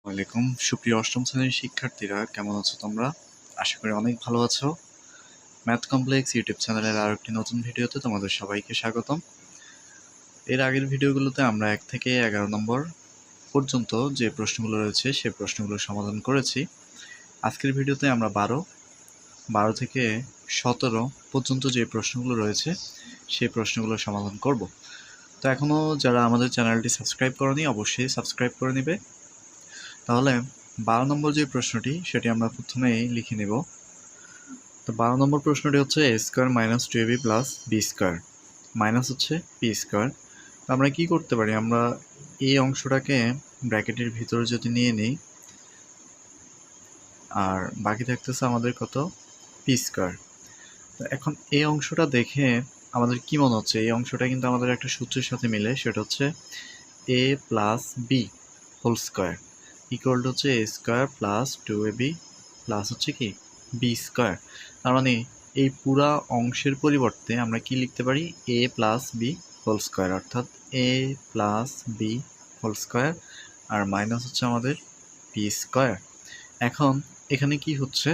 ওয়ালাইকুম সুপ্রিয় অষ্টম শ্রেণীর শিক্ষার্থীরা, কেমন আছো তোমরা? আশা করি অনেক ভালো আছো। ম্যাথ কমপ্লেক্স ইউটিউব চ্যানেলের আর একটি নতুন ভিডিওতে তোমাদের সবাইকে স্বাগতম। এর আগের ভিডিওগুলোতে আমরা 1 থেকে 11 নম্বর পর্যন্ত যে প্রশ্নগুলো রয়েছে সেই প্রশ্নগুলোর সমাধান করেছি। আজকের ভিডিওতে আমরা 12 থেকে 17 পর্যন্ত যে প্রশ্নগুলো রয়েছে সেই প্রশ্নগুলোর সমাধান করব। তো এখনও যারা আমাদের চ্যানেলটি সাবস্ক্রাইব করনি অবশ্যই সাবস্ক্রাইব করে নেবে। তাহলে 12 নম্বর যে প্রশ্নটি সেটি আমরা প্রথমেই লিখে নেব। তো 12 নম্বর প্রশ্নটি হচ্ছে a square minus 2ab plus B square minus হচ্ছে পি স্কোয়ার। তো আমরা কি করতে পারি, আমরা এই অংশটাকে ব্র্যাকেটের ভিতরে যদি নিয়ে নিই আর বাকি থাকতেছে আমাদের কত, পি স্কোয়ার। তো এখন এই অংশটা দেখে আমাদের কি মনে হচ্ছে, এই অংশটা কিন্তু আমাদের একটা সূত্রের সাথে মিলে, সেটা হচ্ছে a plus B whole square equal to হচ্ছে a square plus 2ab plus হচ্ছে কি বি স্কোয়ার। তার মানে এই পুরা অংশের পরিবর্তে আমরা কি লিখতে পারি, a plus B whole square, অর্থাৎ a plus B whole square আর মাইনাস হচ্ছে আমাদের বি স্কোয়ার। এখন এখানে কি হচ্ছে,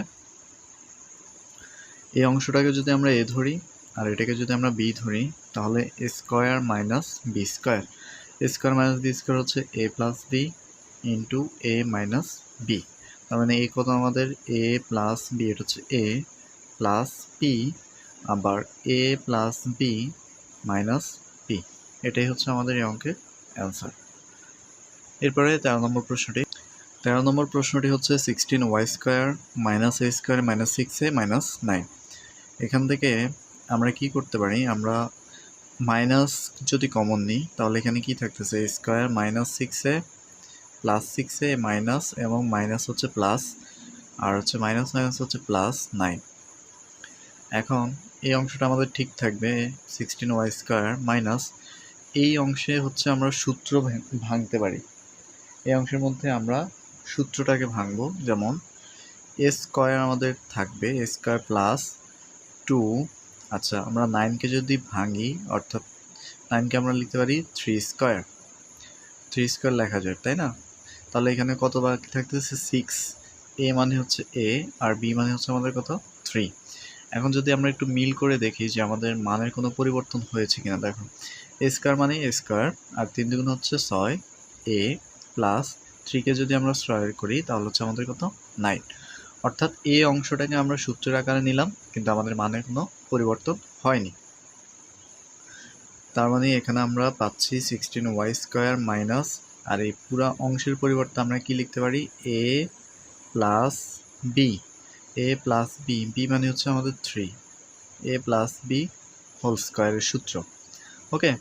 এই অংশটাকে যদি আমরা a ধরি আর এটাকে যদি আমরা b ধরি তাহলে a square minus B square, a square minus B square হচ্ছে a plus B into a minus B. তার মানে এই কত আমাদের a প্লাস বি, এটা হচ্ছে a প্লাস পি আবার a plus B minus P. এটাই হচ্ছে আমাদের এই অঙ্কের অ্যান্সার। এরপরে 13 নম্বর প্রশ্নটি হচ্ছে 16y square minus a square minus 6a minus 9। এখান থেকে আমরা কি করতে পারি, আমরা মাইনাস যদি কমন নিই তাহলে এখানে কি থাকতেছে, a square minus 6a plus 6a minus এবং মাইনাস হচ্ছে প্লাস আর হচ্ছে মাইনাস মাইনাস হচ্ছে প্লাস 9। এখন এই অংশটা আমাদের ঠিক থাকবে, 16y স্কোয়ার মাইনাস, এই অংশে হচ্ছে আমরা সূত্র ভাঙতে পারি, এই অংশের মধ্যে আমরা সূত্রটাকে ভাঙবো। যেমন a স্কোয়ার আমাদের থাকবে a স্কোয়ার প্লাস 2, আচ্ছা আমরা 9কে যদি ভাঙি অর্থাৎ 9কে আমরা লিখতে পারি 3 স্কোয়ার লেখা যায়, তাই না? তাহলে এখানে কত বাকি থাকতেছে 6, a মানে হচ্ছে a আর b মানে হচ্ছে আমাদের কত 3। এখন যদি আমরা একটু মিল করে দেখি যে আমাদের মানের কোনো পরিবর্তন হয়েছে কিনা, দেখো a স্কোয়ার মানে a স্কোয়ার আর 3 দুগুণ হচ্ছে 6, a প্লাস 3কে যদি আমরা স্কোয়ার করি তাহলে হচ্ছে আমাদের কত 9। অর্থাৎ এই অংশটাকে আমরা সূত্রের আকারে নিলাম কিন্তু আমাদের মানের কোনো পরিবর্তন হয়নি। তার মানে এখানে আমরা পাচ্ছি 16y স্কোয়ার মাইনাস, আর এই পুরা অংশের পরিবর্তে আমরা কি লিখতে পারি, a plus B, a plus B, B মানে হচ্ছে আমাদের 3, a প্লাস বি হোল স্কোয়ারের সূত্র। ওকে,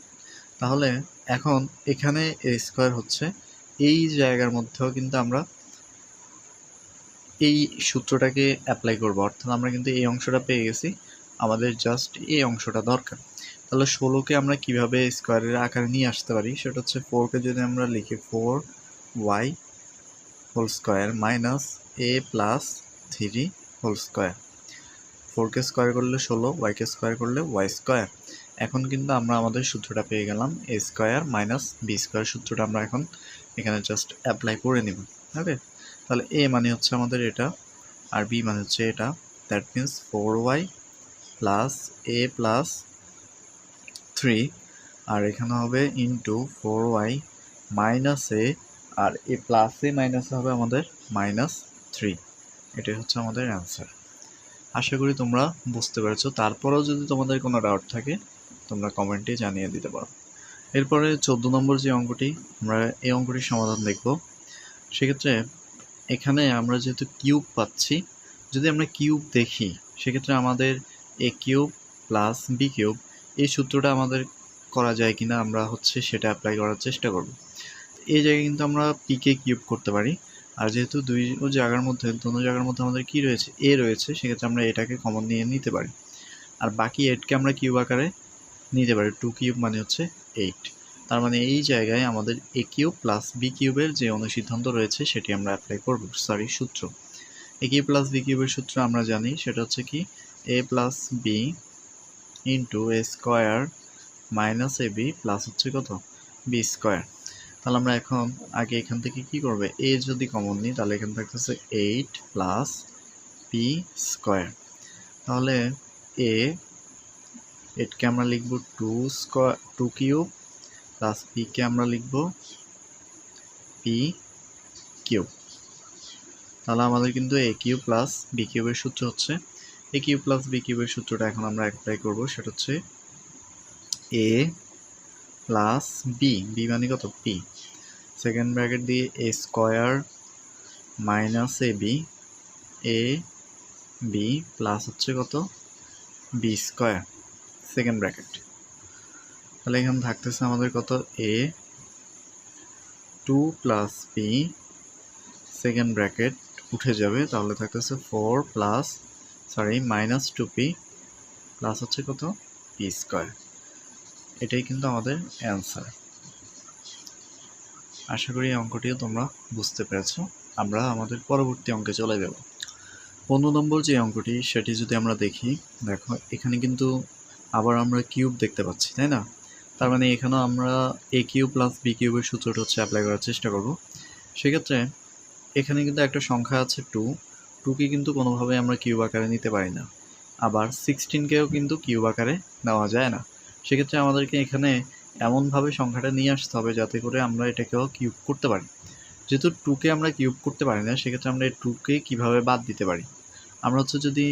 তাহলে এখন এখানে a স্কোয়ার হচ্ছে, এই জায়গার মধ্যেও কিন্তু আমরা এই সূত্রটাকে অ্যাপ্লাই করব, অর্থাৎ আমরা কিন্তু এই অংশটা পেয়ে গেছি, আমাদের জাস্ট এই অংশটা দরকার। তাহলে 16কে আমরা কিভাবে স্কোয়ারের আকারে নিয়ে আসতে পারি, সেটা হচ্ছে 4কে যদি আমরা লিখি 4y whole square minus a plus 3 whole square, 4কে স্কোয়ার করলে 16, ওয়াইকে স্কোয়ার করলে ওয়াই স্কোয়ার। এখন কিন্তু আমরা আমাদের সূত্রটা পেয়ে গেলাম, a square minus B square সূত্রটা আমরা এখন এখানে জাস্ট অ্যাপ্লাই করে নেব। ওকে, তাহলে a মানে হচ্ছে আমাদের এটা আর b মানে হচ্ছে এটা, that means 4y plus a plus 3 আর এখানে হবে ইন্টু 4y মাইনাস a আর এ প্লাস এ মাইনাস হবে আমাদের মাইনাস 3। এটাই হচ্ছে আমাদের অ্যান্সার। আশা করি তোমরা বুঝতে পেরেছো। তারপরেও যদি তোমাদের কোনো ডাউট থাকে তোমরা কমেন্টে জানিয়ে দিতে পারো। এরপরে 14 নম্বর যে অঙ্কটি, আমরা এই অঙ্কটির সমাধান দেখব। সেক্ষেত্রে এখানে আমরা যেহেতু কিউব পাচ্ছি, যদি আমরা কিউব দেখি সেক্ষেত্রে আমাদের এ কিউব প্লাস বি কিউব এই সূত্রটা আমাদের করা যায় কিনা আমরা হচ্ছে সেটা অ্যাপ্লাই করার চেষ্টা করব। এই জায়গায় কিন্তু আমরা পিকে কিউব করতে পারি, আর যেহেতু দুনো জায়গার মধ্যে আমাদের কি রয়েছে, এ রয়েছে, সেক্ষেত্রে আমরা এটাকে কমন নিয়ে নিতে পারি আর বাকি 8কে আমরা কিউব আকারে নিতে পারি, 2 কিউব মানে হচ্ছে 8। তার মানে এই জায়গায় আমাদের এ কিউব প্লাস বি কিউবের যে অনুসিদ্ধান্ত রয়েছে সেটি আমরা অ্যাপ্লাই করব, সূত্র। এ কিউব প্লাস বি কিউবের সূত্র আমরা জানি, সেটা হচ্ছে কি এ plus B into A square minus A B plus হচ্ছে কত বি স্কোয়ার। তাহলে আমরা এখন আগে এখান থেকে কি করবে, এ যদি কমন নিই তাহলে এখানে থাকতেছে 8 প্লাস পি স্কোয়ার। তাহলে এ 8কে আমরা লিখব 2 কিউব প্লাস পিকে আমরা লিখব পি কিউব। তাহলে আমাদের কিন্তু এ কিউব প্লাস বি কিউবের সূত্র হচ্ছে, এ কিউব প্লাস বি কিউবের সূত্রটা এখন আমরা অ্যাপ্লাই করব, সেটা হচ্ছে এ প্লাস বি, বি মানে কত পি, সেকেন্ড ব্র্যাকেট দিয়ে এ square minus A B plus হচ্ছে কত বি স্কোয়ার সেকেন্ড ব্র্যাকেট। তাহলে এখানে থাকতেছে আমাদের কত এ 2 প্লাস বি সেকেন্ড ব্র্যাকেট উঠে যাবে, তাহলে থাকতেছে 4 প্লাস মাইনাস 2p প্লাস হচ্ছে কত পি স্কোয়ার। এটাই কিন্তু আমাদের অ্যান্সার। আশা করি এই অঙ্কটিও তোমরা বুঝতে পেরেছো। আমরা আমাদের পরবর্তী অঙ্কে চলে যাব। 15 নম্বর যে অঙ্কটি সেটি যদি আমরা দেখি, দেখো এখানে কিন্তু আবার আমরা কিউব দেখতে পাচ্ছি, তাই না? তার মানে এখানেও আমরা এ কিউব প্লাস বি কিউবের সূত্রটা হচ্ছে অ্যাপ্লাই করার চেষ্টা করব। সেক্ষেত্রে এখানে কিন্তু একটা সংখ্যা আছে 2কে কিন্তু কোনোভাবে আমরা কিউব আকারে নিতে পারি না, আবার 16কেও কিন্তু কিউব আকারে নেওয়া যায় না। সেক্ষেত্রে আমাদেরকে এখানে এমনভাবে সংখ্যাটা নিয়ে আসতে হবে যাতে করে আমরা এটাকেও কিউব করতে পারি। যেহেতু 2কে আমরা কিউব করতে পারি না, সেক্ষেত্রে আমরা এই 2কে কীভাবে বাদ দিতে পারি, আমরা হচ্ছে যদি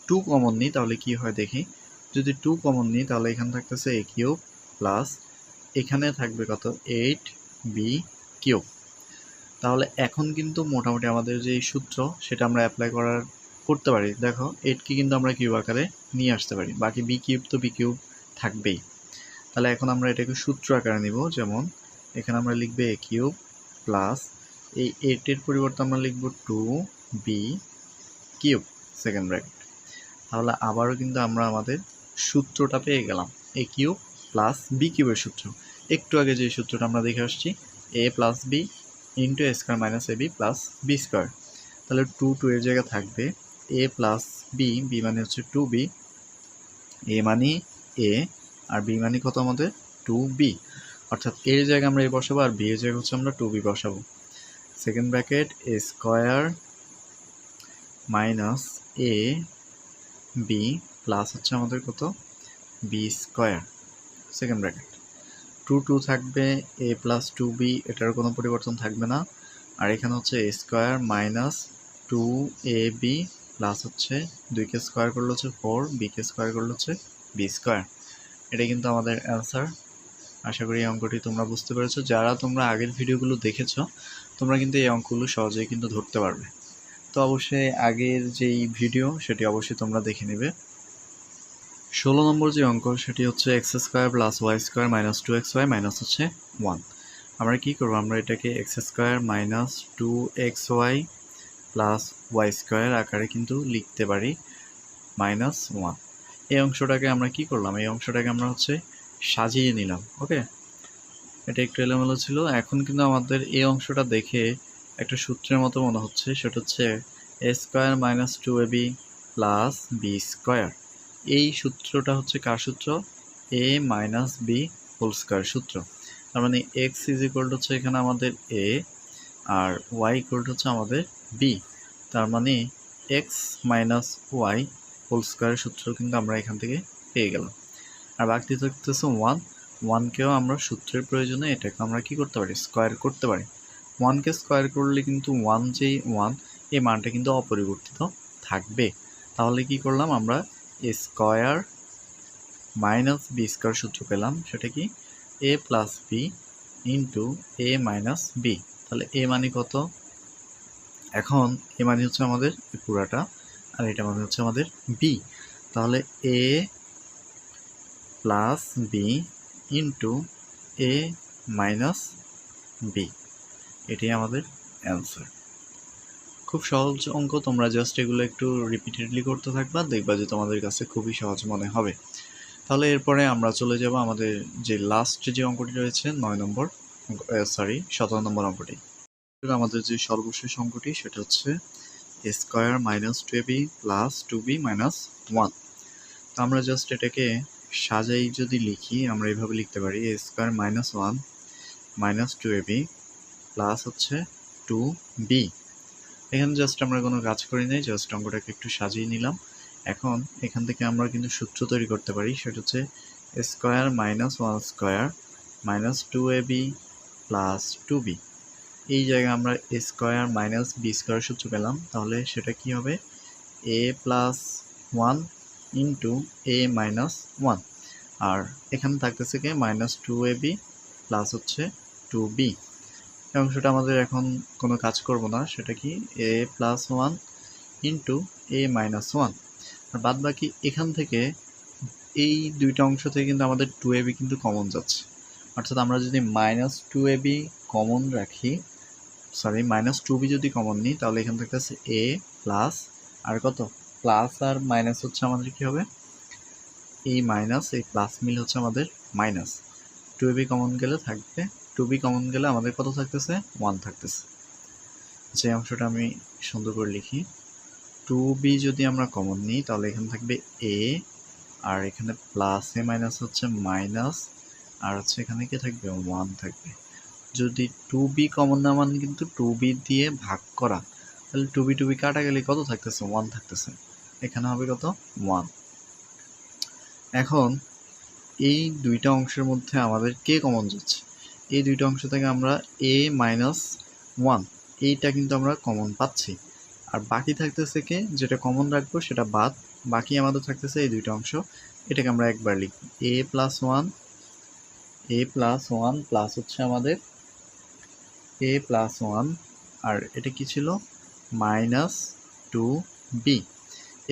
2 কমন নিই তাহলে কি হয় দেখি। যদি 2 কমন নিই তাহলে এখানে থাকতেছে এ কিউব প্লাস এখানে থাকবে কত 8b কিউব। তাহলে এখন কিন্তু মোটামুটি আমাদের যে সূত্র সেটা আমরা অ্যাপ্লাই করতে পারি। দেখো 8কে কিন্তু আমরা কিউব আকারে নিয়ে আসতে পারি, বাকি বি কিউব তো বি কিউব থাকবেই। তাহলে এখন আমরা এটাকে সূত্র আকারে নিব, যেমন এখানে আমরা লিখবে এ কিউব প্লাস এই 8-এর পরিবর্তে আমরা লিখব 2b কিউব সেকেন্ড ব্র্যাকেট। তাহলে আবারও কিন্তু আমরা আমাদের সূত্রটা পেয়ে গেলাম, এ কিউব প্লাস বি কিউবের সূত্র। একটু আগে যে সূত্রটা আমরা দেখে আসছি, এ plus B into A square minus A B plus B square. তাহলে 2 এর জায়গায় থাকবে এ প্লাস বি, বি মানে হচ্ছে 2b, এ মানে এ আর বি মানে কত আমাদের 2b, অর্থাৎ এর জায়গায় আমরা এ বসাবো আর বি এর জায়গায় হচ্ছে আমরা 2b বসাবো। Second bracket A square minus A B plus হচ্ছে আমাদের কত বি স্কোয়ার সেকেন্ড ব্র্যাকেট। 2 থাকবে, এ প্লাস 2b এটার কোনো পরিবর্তন থাকবে না, আর এখানে হচ্ছে এ স্কোয়ার মাইনাস 2ab প্লাস হচ্ছে 2কে স্কোয়ার করলে হচ্ছে 4, বিকে স্কোয়ার করলে হচ্ছে বি স্কোয়ার। এটা কিন্তু আমাদের অ্যান্সার। আশা করি এই অঙ্কটি তোমরা বুঝতে পেরেছো। যারা তোমরা আগের ভিডিওগুলো দেখেছো তোমরা কিন্তু এই অঙ্কগুলো সহজেই কিন্তু ধরতে পারবে। তো অবশ্যই আগের যেই ভিডিও সেটি অবশ্যই তোমরা দেখে নেবে। 16 নম্বর যে অঙ্ক সেটি হচ্ছে X square plus Y square minus 2xy minus হচ্ছে 1। আমরা কি করবো, আমরা এটাকে X square minus 2xy plus Y square আকারে কিন্তু লিখতে পারি -1। এই অংশটাকে আমরা কি করলাম, এই অংশটাকে আমরা হচ্ছে সাজিয়ে নিলাম। ওকে, এটা একটু এলোমেলো ছিল। এখন কিন্তু আমাদের এই অংশটা দেখে একটা সূত্রের মতো মনে হচ্ছে, সেটা হচ্ছে এ square minus 2ab plus B square. এই সূত্রটা হচ্ছে কার সূত্র, A minus B whole square সূত্র। তার মানে এক্স ইজ ইকুয়াল হচ্ছে এখানে আমাদের এ আর ওয়াই ইকুয়াল হচ্ছে আমাদের বি। তার মানে এক্স মাইনাস ওয়াই হোল স্কোয়ারের সূত্র কিন্তু আমরা এখান থেকে পেয়ে গেলাম। আর বাকি থাকতেছে 1কেও আমরা সূত্রের প্রয়োজনে এটাকে আমরা কি করতে পারি, স্কোয়ার করতে পারি। 1কে স্কোয়ার করলে কিন্তু 1 এই মানটা কিন্তু অপরিবর্তিত থাকবে। তাহলে কি করলাম, আমরা এ স্কোয়ার মাইনাস বি স্কোয়ার সূত্র পেলাম, সেটা কি এ প্লাস বি ইন্টু এ মাইনাস বি। তাহলে এ মানে কত, এখন এ মানে হচ্ছে আমাদের পুরাটা আর এটা মানে হচ্ছে আমাদের বি। তাহলে এ প্লাস বি ইন্টু এ মাইনাস বি, এটাই আমাদের অ্যান্সার। খুব সহজ অঙ্ক, তোমরা জাস্ট এগুলো একটু রিপিটেডলি করতে থাকবা, দেখবা যে তোমাদের কাছে খুবই সহজ মনে হবে। তাহলে এরপরে আমরা চলে যাব আমাদের যে লাস্ট যে অঙ্কটি রয়েছে 17 নম্বর অঙ্কটি। আমাদের যে সর্বশেষ অঙ্কটি সেটা হচ্ছে এ square minus 2ab plus 2b minus 1। তো আমরা জাস্ট এটাকে সাজাই যদি লিখি, আমরা এইভাবে লিখতে পারি a square minus 1 minus 2ab plus হচ্ছে 2b। এখানে জাস্ট আমরা কোনো কাজ করি নাই, জাস্ট অঙ্কটাকে একটু সাজিয়ে নিলাম। এখন এখান থেকে আমরা কিন্তু সূত্র তৈরি করতে পারি, সেটা হচ্ছে square minus 1 square minus 2ab plus 2b। এই জায়গায় আমরা এ স্কোয়ার মাইনাস বি স্কোয়ার সূত্র পেলাম, তাহলে সেটা কি হবে a plus 1 into a minus 1, আর এখানে থাকতেছে কি মাইনাস 2ab প্লাস হচ্ছে 2b। এই অংশটা আমাদের এখন কোনো কাজ করব না, সেটা কি a plus 1 into a minus 1। আর বাদ বাকি এখান থেকে এই দুইটা অংশ থেকে কিন্তু আমাদের 2ab কিন্তু কমন যাচ্ছে, অর্থাৎ আমরা যদি মাইনাস 2ab কমন রাখি, সরি মাইনাস 2b যদি কমন নিই, তাহলে এখান থেকে আছে a প্লাস আর কত প্লাস আর মাইনাস হচ্ছে আমাদের কি হবে এই মাইনাস এই প্লাস মিল হচ্ছে আমাদের মাইনাস। 2ab কমন গেলে থাকবে 2b কমন গেলে আমাদের কত থাকতেছে 1 থাকতেছে। যে অংশটা আমি সুন্দর করে লিখি, 2b যদি আমরা কমন নিই তাহলে এখানে থাকবে a, আর এখানে প্লাস এ মাইনাস হচ্ছে মাইনাস, আর হচ্ছে এখানে কি থাকবে 1 থাকবে। যদি 2b কমন না মানে কিন্তু 2b দিয়ে ভাগ করা, তাহলে 2b কাটা গেলে কত থাকতেছে 1 থাকতেছে, এখানে হবে কত 1। এখন এই দুইটা অংশের মধ্যে আমাদের কে কমন যাচ্ছে, এই দুইটা অংশ থেকে আমরা a মাইনাস 1 এইটা কিন্তু আমরা কমন পাচ্ছি, আর বাকি থাকতেছে কে যেটা কমন রাখবো সেটা বাদ, বাকি আমাদের থাকতেছে এই দুইটা অংশ, এটাকে আমরা একবার লিখি a প্লাস 1 প্লাস হচ্ছে আমাদের a প্লাস 1, আর এটা কি ছিল মাইনাস 2b।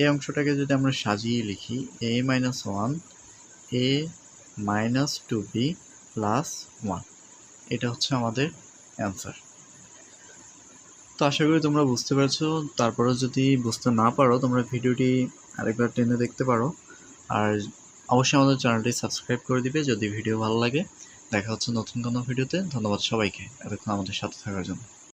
এই অংশটাকে যদি আমরা সাজিয়ে লিখি a minus 1 a minus 2b plus 1, এটা হচ্ছে আমাদের অ্যান্সার। তো আশা করি তোমরা বুঝতে পারছো, তারপরে যদি বুঝতে না পারো তোমরা ভিডিওটি আরেকবার টেনে দেখতে পারো, আর অবশ্যই আমাদের চ্যানেলটি সাবস্ক্রাইব করে দিবে যদি ভিডিও ভালো লাগে। দেখা হচ্ছে নতুন কোনো ভিডিওতে। ধন্যবাদ সবাইকে এতক্ষণ আমাদের সাথে থাকার জন্য।